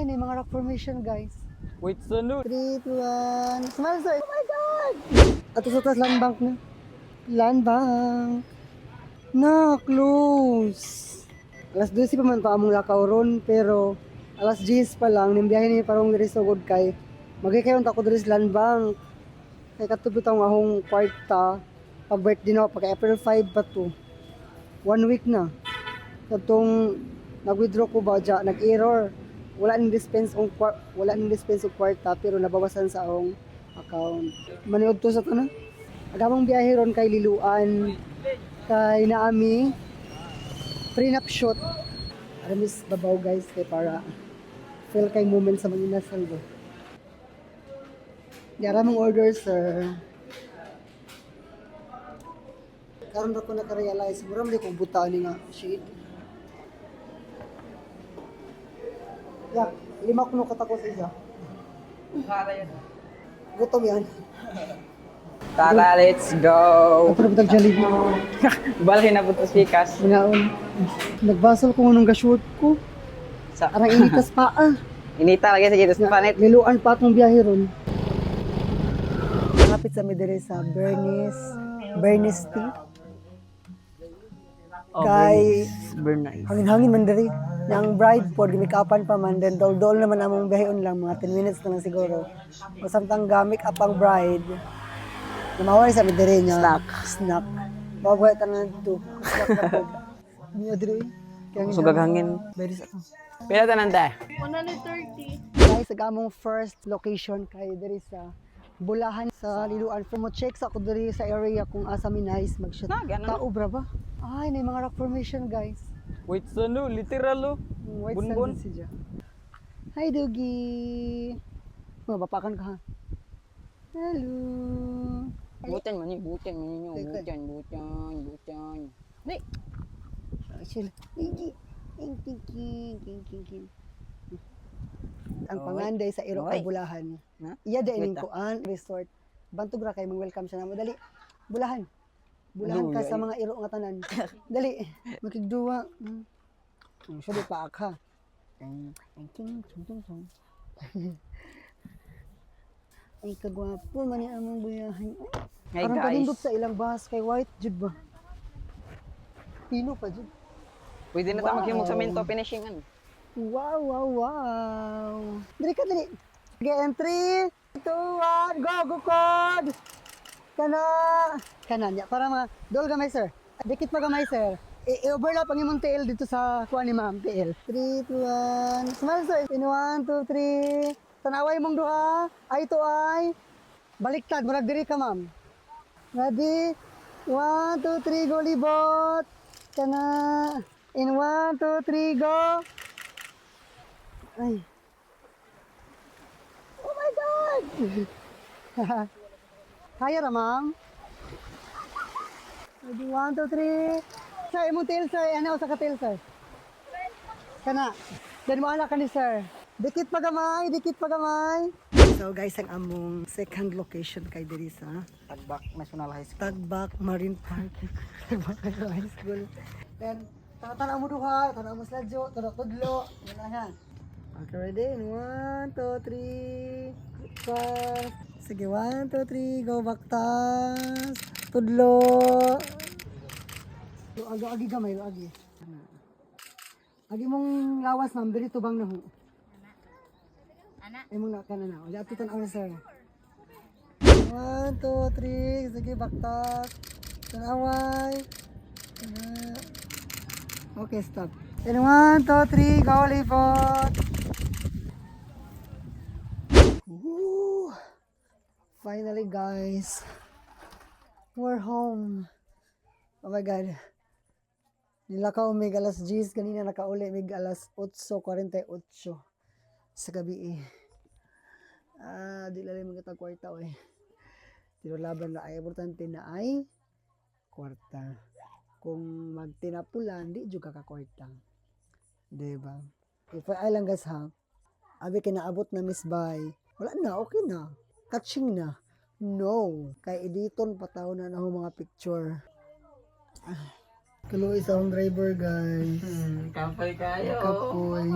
Ay, may mga rock formation, guys. Wait, sunod. 3, 2, 1. Smile, sir. Oh my God! At sa taas, land bank na. Land bank. Na, close. Alas 12 pa man pa among lakaw ron, pero alas 10 pa lang, nimbiyahe ni parang diri sa good kay. Magikayon ta ko diri sa land bank. Kay katubot ang ahong kwarta. Pag birthday na, pag April 5 pa to. 1 week na. Katong nag-withdraw ko ba dyan, nag-error. Wala ning dispense og kwarta pero nabawasan sa akong account. Maniud to sa tanan. Agamang biyahe ron kay Liluan, kay Naami, prenup shoot. Aramis babaw guys kay para feel kay moment sa mga inasal do. Yara mong order sir. Karon ra ko naka-realize, mura man ko buta ni nga shade. Ya, 5 kuno katako sa isa. Para yan. Gutom yan. Tara, let's go. Ito na butang Jollibee. Balhin na po ito sikas. Minaon. Nagbasol ko nung ga-short ko. Arang initas pa Inita lagi sa Jitos na panit. Liluan pa atong biyahe ron. Malapit sa midere sa Bernice Tea. Kay Bernice. hangin-hangin man diri. Yang bride po, gimikapan pa man. Then dol-dol naman among biyaheon lang. Mga 10 minutes na lang siguro. O samtang gamik apang bride. Namawari sa midere niya. Snack. Babuhay tanan dito. Snack na po. Niya diri. Sugag hangin. Very sa Pila tanan tayo? 130. Guys, agamong first location kay diri sa Bulahan sa Liluan. From mo check sa ako diri sa area kung asa mi nice mag-shoot. Gano'n? Taobra ba? Ay, may mga rock formation guys. Wait, sunod. Literal, oh. White Bunbun. sand siya. Hi Dugi. Mabapakan ka ha. Hello. Butan man yun, butan man yun. Teka. Butan. Actually, king. Ang Oh, panganday sa Iro Oy. Bulahan. Na? Iya da Wait, ining kuan resort. Bantog ra kay mag-welcome siya namo dali. Bulahan. Bulahan ka sa mga Iro nga tanan. Dali. Makigduwa. Siya di pa ka. Ay kagwapo man ni among buyahan. Hey Parang guys. kanindot sa ilang bahas kay white jud ba? Pino pa jud. Pwede na tayo Wow. maghimog sa mento finishingan. Wow. Dali ka, dali. Okay, entry. 2, 1, go, code. Kana niya. Para mga, dol gamay, sir. Dikit pa gamay, sir. I-overlap ang imong TL dito sa kuha ni ma'am, TL. 3, 2, 1. Smile, sir. In 1, 2, 3. Tanaway mong duha. Ay to ay. Baliktad. Murag diri ka, ma'am. Ready? 1, 2, 3, go, libot. Kana. In 1, 2, 3, go. Ay. Oh my God! Kaya na, ma'am? Ready, 1, 2, 3. Sir, imong tail, sir. Ano sa ka-tail, sir? Kana. Then mo anak ka ni sir. Dikit pa gamay. So guys, ang among second location kay diri sa Tagbak National High School. Tagbak Marine Park. Tagbak National High School. Then, tanaw mo duha, tanaw mo sladyo, tanaw tudlo. Yan lang yan. Okay, ready? 1, 2, 3. Pass. Sige, 1, 2, 3. Go back taas. Tudlo. Agi gamay, agi. Agi mong lawas, ma'am. Dili tubang na ho. Ay mong nakana na. Wala ito tanaw na, sir. 1, 2, 3. Sige, back taas. Tanaway. Okay, stop. Then 1, 2, 3. Go, lipot. Woo! Finally, guys. We're home. Oh my God. Nilakaw mig alas 10. Kanina nakauli mig alas 8:48 sa gabi di lalim mga kwarta eh. Tiro laban na ay importante na ay kwarta. Kung magtinapulan, di juga ka kwarta. Diba? If I lang guys ha, abi kinaabot na Miss Bay, wala na, okay na. Catching na. No. Kay editon pataw na ako mga picture. Kaluoy sa akong driver guys. Kampay kayo. Kapoy.